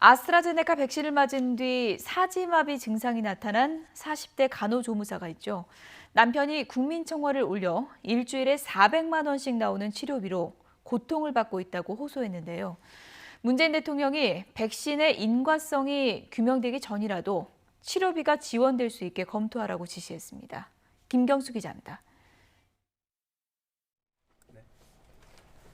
아스트라제네카 백신을 맞은 뒤 사지마비 증상이 나타난 40대 간호조무사가 있죠. 남편이 국민청원을 올려 일주일에 400만 원씩 나오는 치료비로 고통을 받고 있다고 호소했는데요. 문재인 대통령이 백신의 인과성이 규명되기 전이라도 치료비가 지원될 수 있게 검토하라고 지시했습니다. 김경수 기자입니다.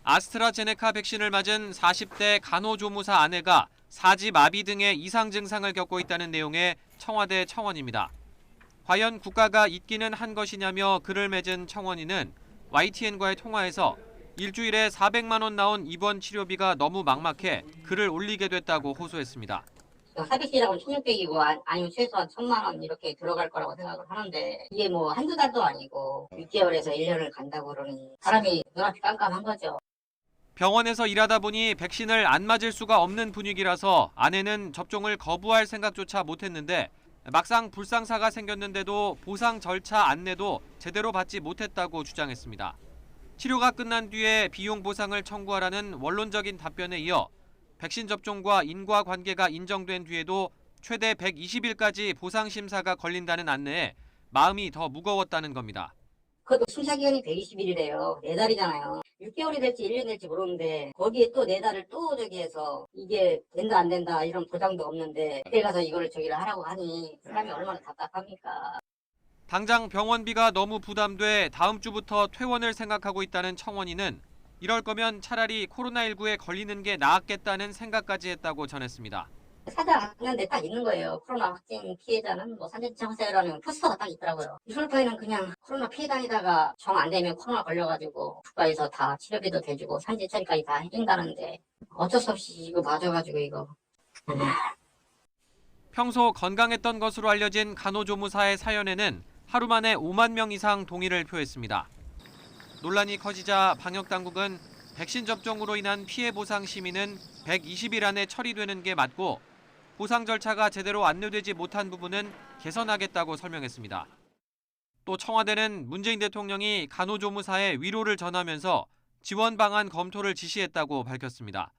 아스트라제네카 백신을 맞은 40대 간호조무사 아내가 사지마비 등의 이상 증상을 겪고 있다는 내용의 청와대 청원입니다. 과연 국가가 있기는 한 것이냐며 글을 맺은 청원인은 YTN과의 통화에서 일주일에 400만 원 나온 입원 치료비가 너무 막막해 글을 올리게 됐다고 호소했습니다. 사비시라고 1,600이고 아니면 최소한 1,000만 원 이렇게 들어갈 거라고 생각을 하는데 이게 뭐 한두 달도 아니고 6개월에서 1년을 간다고 그러니 사람이 눈앞이 깜깜한 거죠. 병원에서 일하다 보니 백신을 안 맞을 수가 없는 분위기라서 아내는 접종을 거부할 생각조차 못했는데 막상 불상사가 생겼는데도 보상 절차 안내도 제대로 받지 못했다고 주장했습니다. 치료가 끝난 뒤에 비용 보상을 청구하라는 원론적인 답변에 이어 백신 접종과 인과관계가 인정된 뒤에도 최대 120일까지 보상 심사가 걸린다는 안내에 마음이 더 무거웠다는 겁니다. 그것도 심사 기간이 120일이래요. 4달이잖아요. 6개월이 될지 1년 될지 모르는데 거기에 또 4달을 또 저기 해서 이게 된다 안 된다 이런 보장도 없는데 그때 가서 이거를 저기를 하라고 하니 사람이 얼마나 답답합니까. 당장 병원비가 너무 부담돼 다음 주부터 퇴원을 생각하고 있다는 청원인은 이럴 거면 차라리 코로나19에 걸리는 게 나았겠다는 생각까지 했다고 전했습니다. 사자 안는데 딱 있는 거예요. 코로나 확진 피해자는 뭐 산전증세라는 포스터가 딱 있더라고요. 이설파에는 그냥 코로나 피해 다니다가 정 안 되면 코로나 걸려가지고 국가에서 다 치료비도 대주고 산지 처리까지 다 해준다는데 어쩔 수 없이 이거 맞아가지고 이거. 평소 건강했던 것으로 알려진 간호조무사의 사연에는 하루 만에 5만 명 이상 동의를 표했습니다. 논란이 커지자 방역당국은 백신 접종으로 인한 피해 보상 심의는 120일 안에 처리되는 게 맞고 보상 절차가 제대로 안내되지 못한 부분은 개선하겠다고 설명했습니다. 또 청와대는 문재인 대통령이 간호조무사에 위로를 전하면서 지원 방안 검토를 지시했다고 밝혔습니다.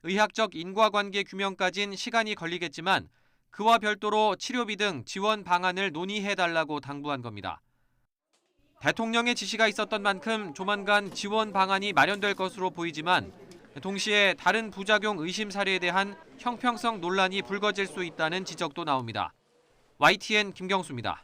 의학적 인과관계 규명까진 시간이 걸리겠지만 그와 별도로 치료비 등 지원 방안을 논의해달라고 당부한 겁니다. 대통령의 지시가 있었던 만큼 조만간 지원 방안이 마련될 것으로 보이지만 동시에 다른 부작용 의심 사례에 대한 형평성 논란이 불거질 수 있다는 지적도 나옵니다. YTN 김경수입니다.